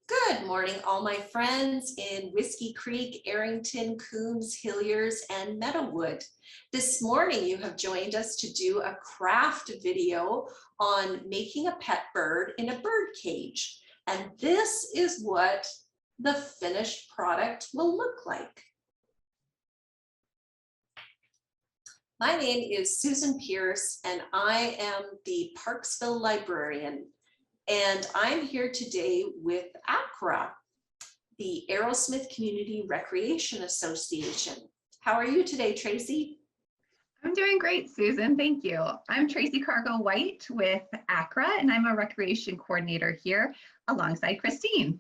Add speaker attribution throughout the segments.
Speaker 1: Good morning, all my friends in Whiskey Creek, Arrington, Coombs, Hilliers, and Meadowood. This morning, you have joined us to do a craft video on making a pet bird in a bird cage. And this is what the finished product will look like. My name is Susan Pierce, and I am the Parksville Librarian. And I'm here today with ACRA, the Aerosmith Community Recreation Association. How are you today, Tracy?
Speaker 2: I'm doing great, Susan. Thank you. I'm Tracy Cargo-White with ACRA, and I'm a recreation coordinator here alongside Kristine.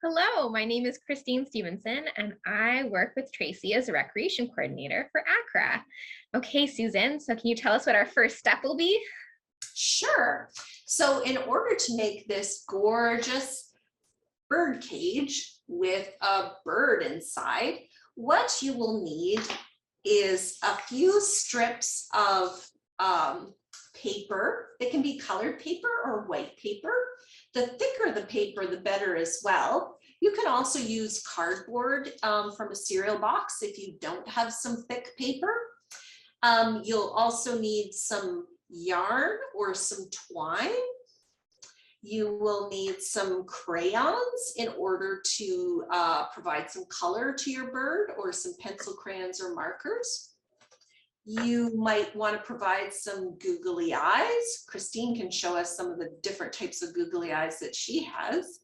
Speaker 3: Hello, my name is Kristine Stephenson, and I work with Tracy as a recreation coordinator for ACRA. Okay, Susan, so can you tell us what our first step will be?
Speaker 1: Sure. So in order to make this gorgeous bird cage with a bird inside, what you will need is a few strips of paper. It can be colored paper or white paper. The thicker the paper, the better as well. You can also use cardboard from a cereal box if you don't have some thick paper. You'll also need some yarn or some twine. You will need some crayons in order to provide some color to your bird, or some pencil crayons or markers. You might want to provide some googly eyes. Kristine can show us some of the different types of googly eyes that she has.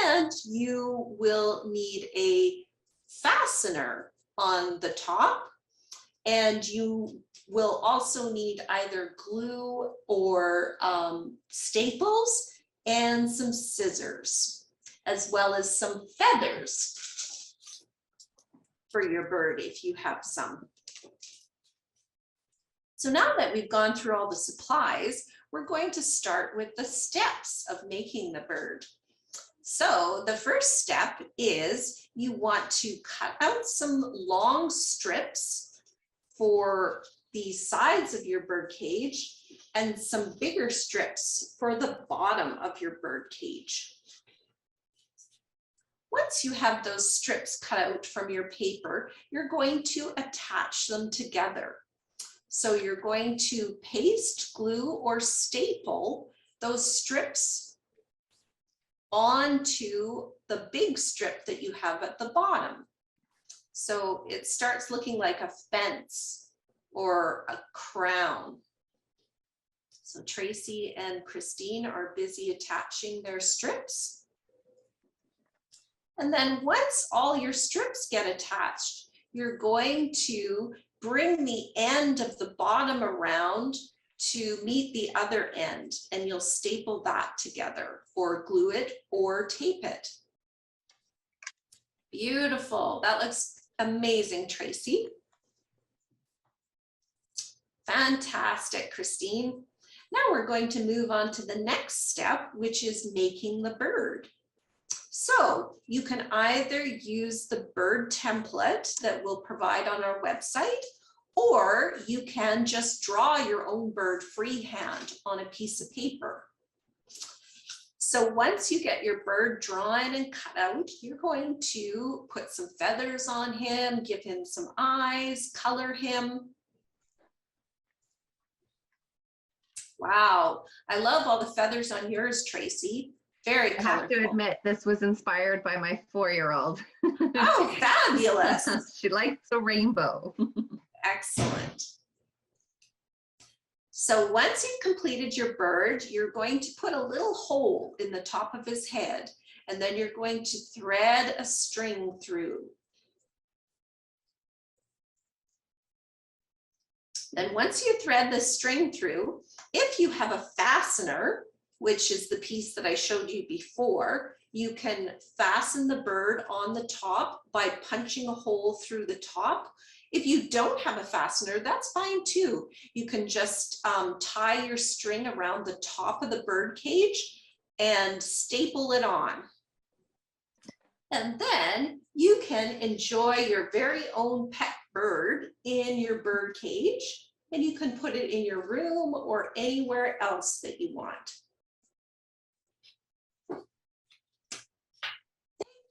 Speaker 1: And you will need a fastener on the top, and you will also need either glue or staples and some scissors, as well as some feathers for your bird if you have some. So now that we've gone through all the supplies, we're going to start with the steps of making the bird. So the first step is you want to cut out some long strips for the sides of your bird cage and some bigger strips for the bottom of your bird cage. Once you have those strips cut out from your paper, you're going to attach them together. So you're going to paste, glue, or staple those strips onto the big strip that you have at the bottom. So it starts looking like a fence or a crown. So Tracy and Kristine are busy attaching their strips. And then once all your strips get attached, you're going to bring the end of the bottom around to meet the other end, and you'll staple that together or glue it or tape it. Beautiful. That looks amazing, Tracy. Fantastic, Kristine. Now we're going to move on to the next step, which is making the bird. So you can either use the bird template that we'll provide on our website, or you can just draw your own bird freehand on a piece of paper. So once you get your bird drawn and cut out, you're going to put some feathers on him, give him some eyes, color him. Wow, I love all the feathers on yours, Tracy. Very colorful.
Speaker 2: I have to admit, this was inspired by my 4-year-old.
Speaker 1: Oh, fabulous.
Speaker 2: She likes a rainbow.
Speaker 1: Excellent. So once you've completed your bird, you're going to put a little hole in the top of his head, and then you're going to thread a string through. Then once you thread the string through, if you have a fastener, which is the piece that I showed you before, you can fasten the bird on the top by punching a hole through the top. If you don't have a fastener, that's fine too. You can just tie your string around the top of the bird cage and staple it on. And then you can enjoy your very own pet bird in your bird cage, and you can put it in your room or anywhere else that you want.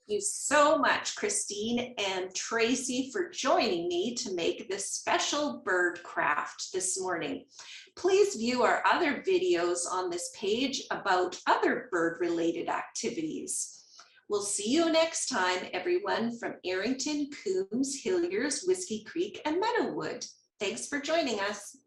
Speaker 1: you so much, Kristine and Tracy, for joining me to make this special bird craft this morning. Please view our other videos on this page about other bird-related activities. We'll see you next time, everyone, from Arrington, Coombs, Hilliers, Whiskey Creek, and Meadowood. Thanks for joining us.